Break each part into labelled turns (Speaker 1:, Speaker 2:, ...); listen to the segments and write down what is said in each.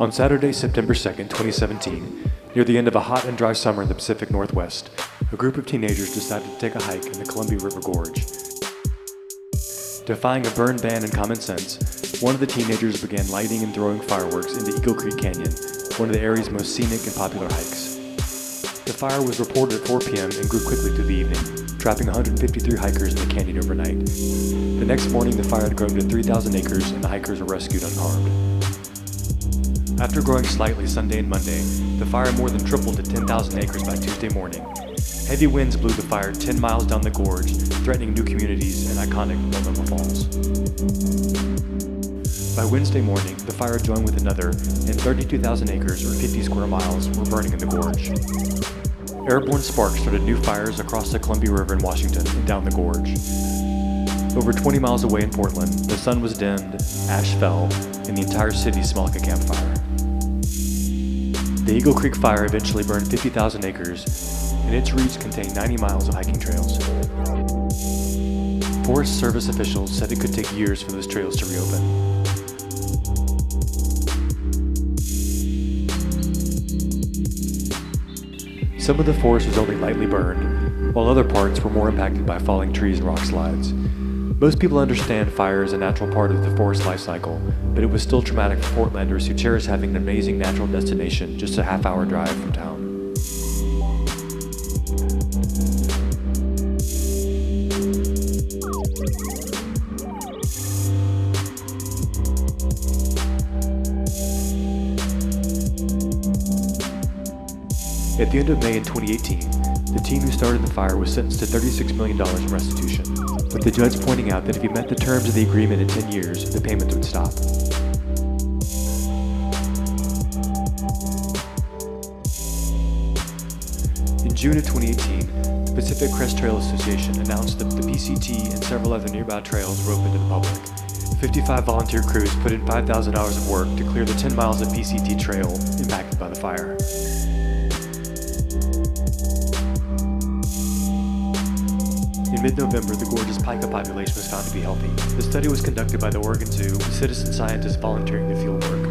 Speaker 1: On Saturday, September 2nd, 2017, near the end of a hot and dry summer in the Pacific Northwest, a group of teenagers decided to take a hike in the Columbia River Gorge. Defying a burn ban and common sense, one of the teenagers began lighting and throwing fireworks into Eagle Creek Canyon, one of the area's most scenic and popular hikes. The fire was reported at 4 p.m. and grew quickly through the evening, trapping 153 hikers in the canyon overnight. The next morning, the fire had grown to 3,000 acres and the hikers were rescued unharmed. After growing slightly Sunday and Monday, the fire more than tripled to 10,000 acres by Tuesday morning. Heavy winds blew the fire 10 miles down the gorge, threatening new communities and iconic Multnomah Falls. By Wednesday morning, the fire joined with another, and 32,000 acres, or 50 square miles, were burning in the gorge. Airborne sparks started new fires across the Columbia River in Washington and down the gorge. Over 20 miles away in Portland, the sun was dimmed, ash fell, and the entire city smelled like a campfire. The Eagle Creek fire eventually burned 50,000 acres, and its roots contained 90 miles of hiking trails. Forest Service officials said it could take years for those trails to reopen. Some of the forest was only lightly burned, while other parts were more impacted by falling trees and rock slides. Most people understand fire is a natural part of the forest life cycle, but it was still traumatic for Portlanders who cherish having an amazing natural destination just a half-hour drive from town. At the end of May in 2018, the teen who started the fire was sentenced to $36 million in restitution, with the judge pointing out that if he met the terms of the agreement in 10 years, the payments would stop. In June of 2018, the Pacific Crest Trail Association announced that the PCT and several other nearby trails were open to the public. 55 volunteer crews put in 5,000 hours of work to clear the 10 miles of PCT trail impacted by the fire. In mid-November, the gorge's pika population was found to be healthy. The study was conducted by the Oregon Zoo, with citizen scientists volunteering to field work.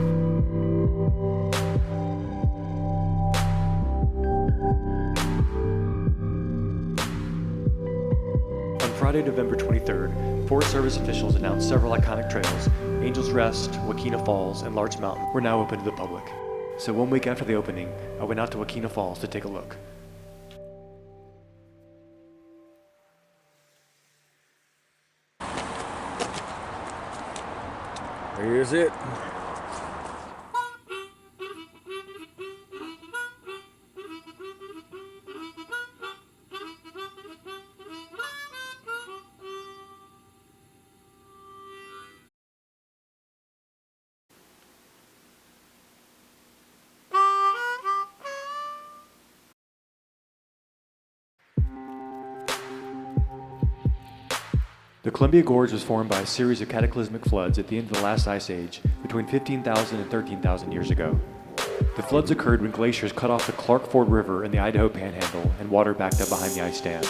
Speaker 1: On Friday, November 23rd, Forest Service officials announced several iconic trails, Angel's Rest, Wakena Falls, and Larch Mountain, were now open to the public. So 1 week after the opening, I went out to Wakena Falls to take a look.
Speaker 2: Here's it.
Speaker 1: The Columbia Gorge was formed by a series of cataclysmic floods at the end of the last ice age between 15,000 and 13,000 years ago. The floods occurred when glaciers cut off the Clark Ford River in the Idaho Panhandle and water backed up behind the ice dam.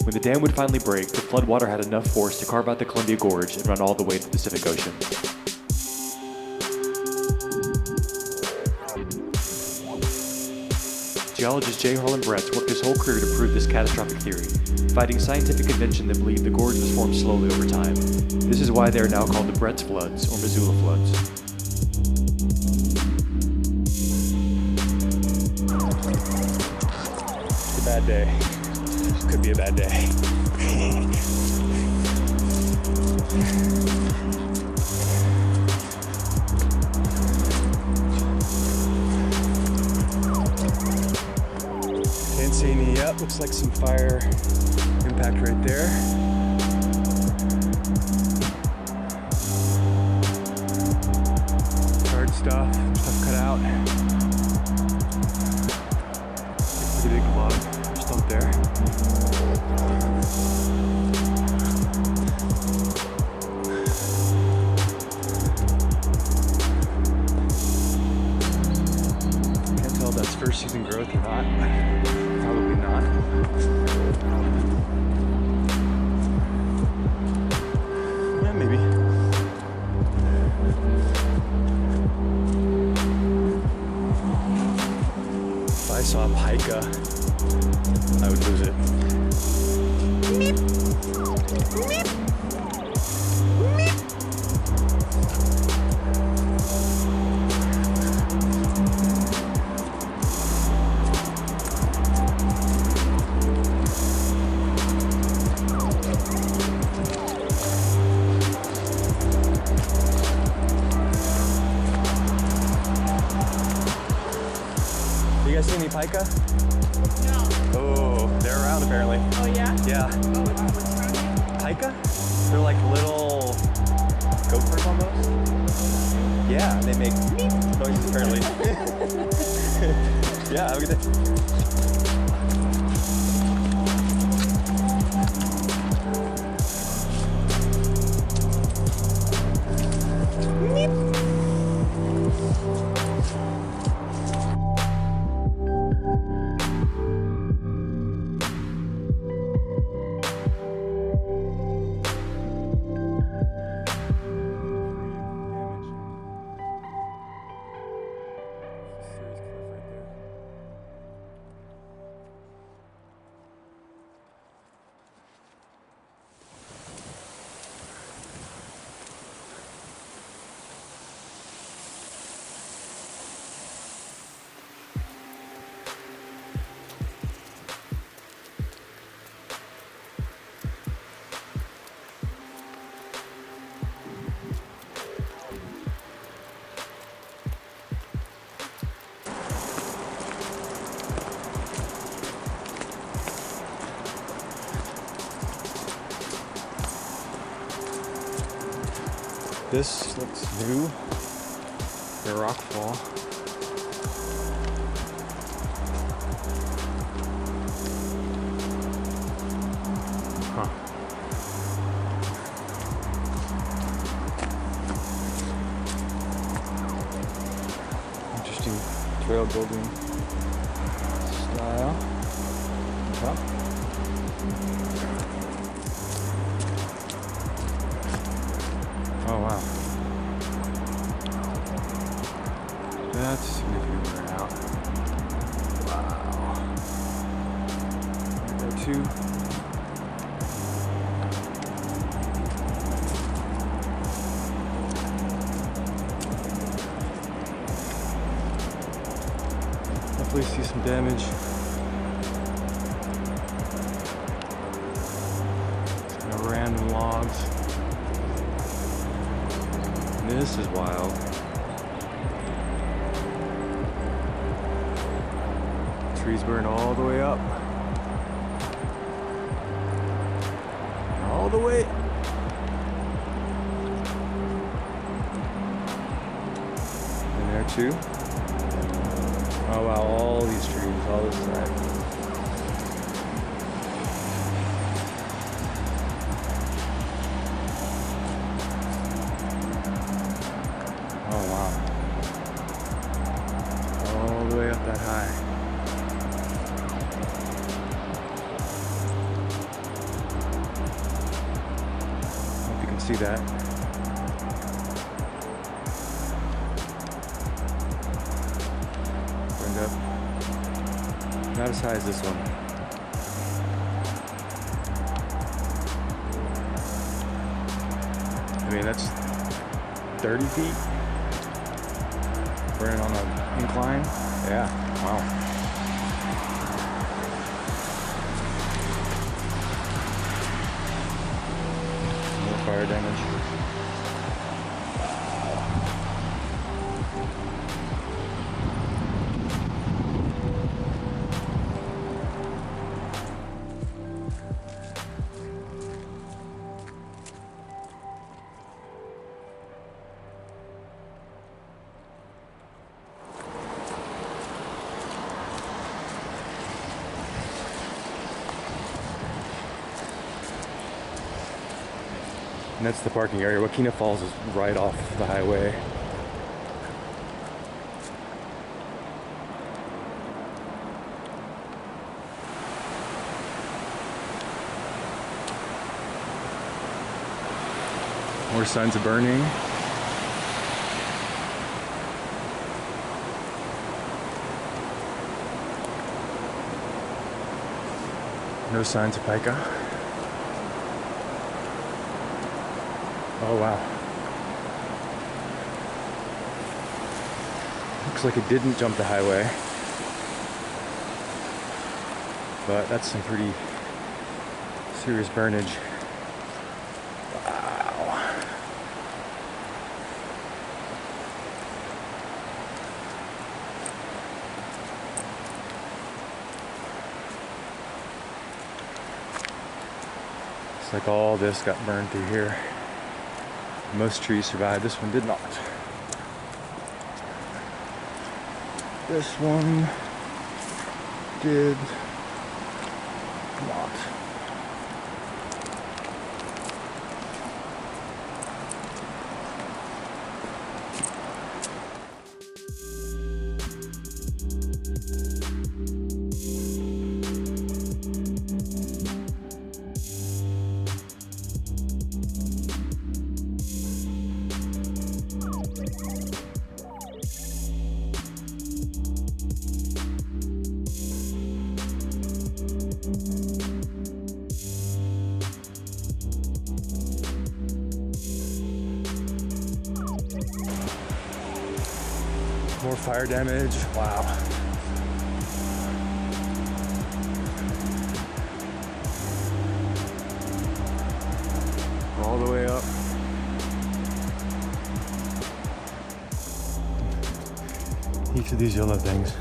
Speaker 1: When the dam would finally break, the floodwater had enough force to carve out the Columbia Gorge and run all the way to the Pacific Ocean. Geologist J. Harlan Bretz worked his whole career to prove this catastrophic theory, fighting scientific convention that believed the gorge was formed slowly over time. This is why they are now called the Bretz Floods or Missoula Floods.
Speaker 2: It's a bad day. Could be a bad day. Can't see any yet. Looks like some fire impact right there. Hard stuff cut out. Pretty big log just up there. Can't tell if that's first season growth or not. Probably not. Yeah, maybe. pika?
Speaker 3: No.
Speaker 2: Oh, they're around apparently.
Speaker 3: Oh, yeah?
Speaker 2: Yeah.
Speaker 3: Oh, what's wrong?
Speaker 2: Pika? They're like little gophers almost. Yeah, they make noises apparently. Yeah, have a good day. This looks new. The rock fall. Huh. Interesting trail building style. Top. Oh wow. That's significantly out. Wow. There too. Definitely see some damage. Some random logs. This is wild. Trees burned all the way up. All the way. And there too. Oh wow, all these trees, all this side. Oh wow. All the way up that high. Hope you can see that. Burned up. Not as high as this one. I mean, that's 30 feet. Burning on an incline? Yeah, wow. More fire damage. And that's the parking area. Wakina Falls is right off the highway. More signs of burning. No signs of pika. Oh wow. Looks like it didn't jump the highway. But that's some pretty serious burnage. Wow. Looks like all this got burned through here. Most trees survived. This one did not. This one did not. More fire damage. Wow. All the way up. Each of these yellow things.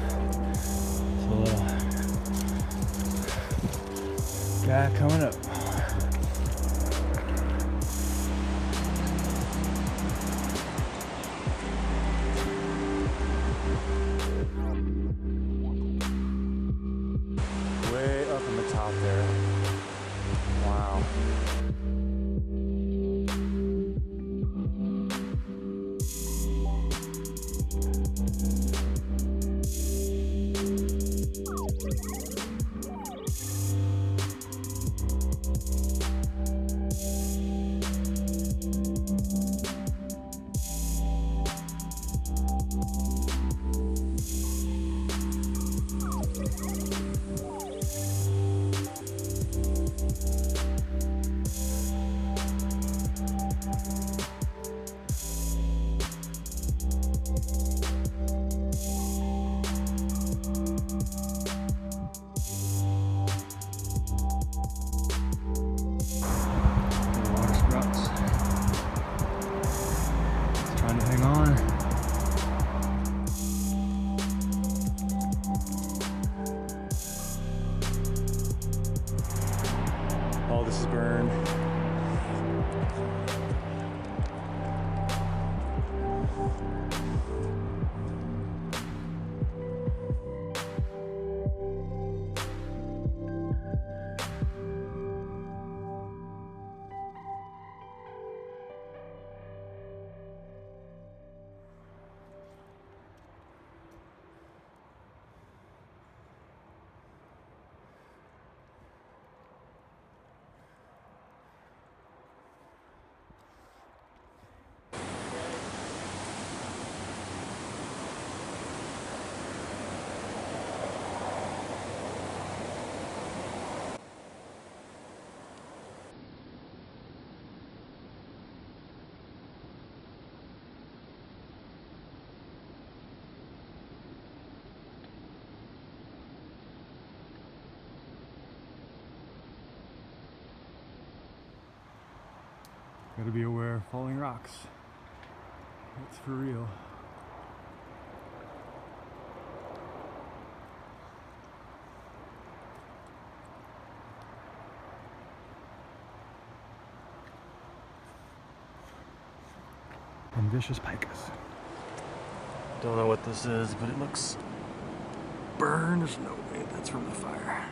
Speaker 2: It's a little guy coming up. Way up in the top there. Wow. All this is burned. Gotta be aware of falling rocks. It's for real. And vicious pikas. Don't know what this is, but it looks burned. There's no way that's from the fire.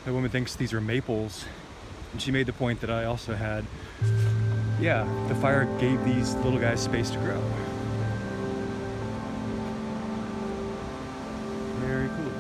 Speaker 2: That woman thinks these are maples, and she made the point that I also had. Yeah, the fire gave these little guys space to grow. Very cool.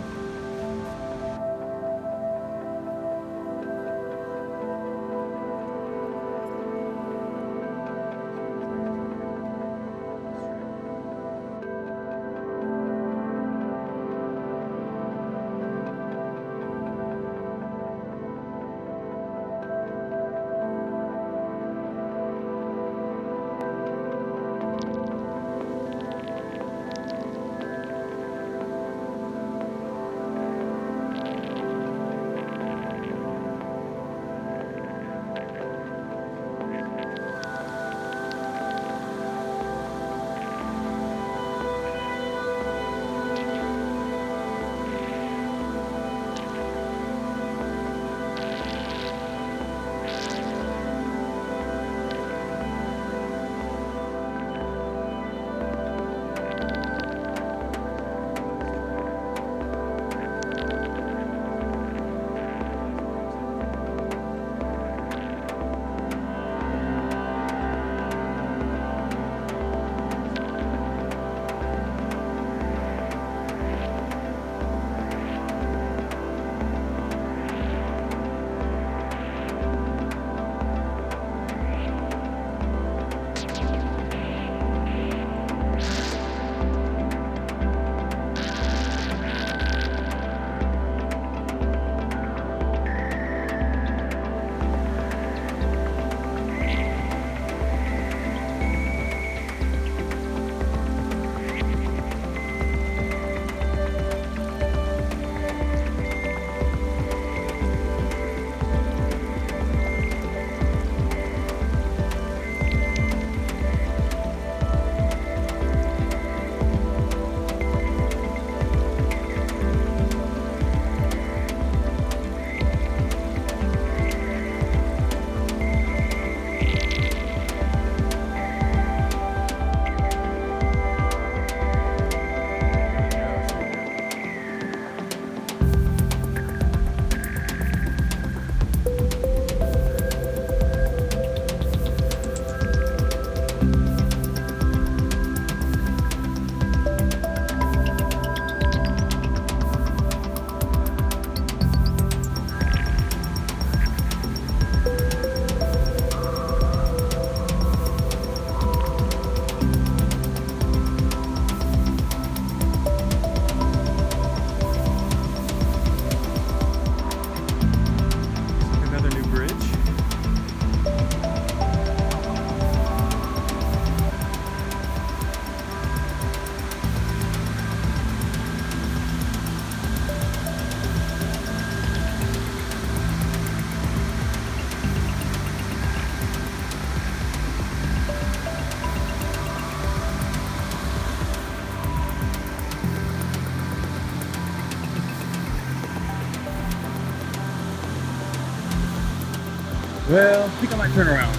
Speaker 4: Well, I think I might turn around.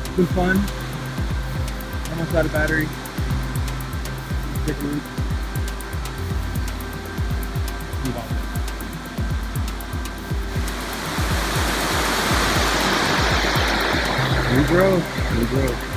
Speaker 4: It's been fun. Almost out of battery. Take a loop. Move on. New growth.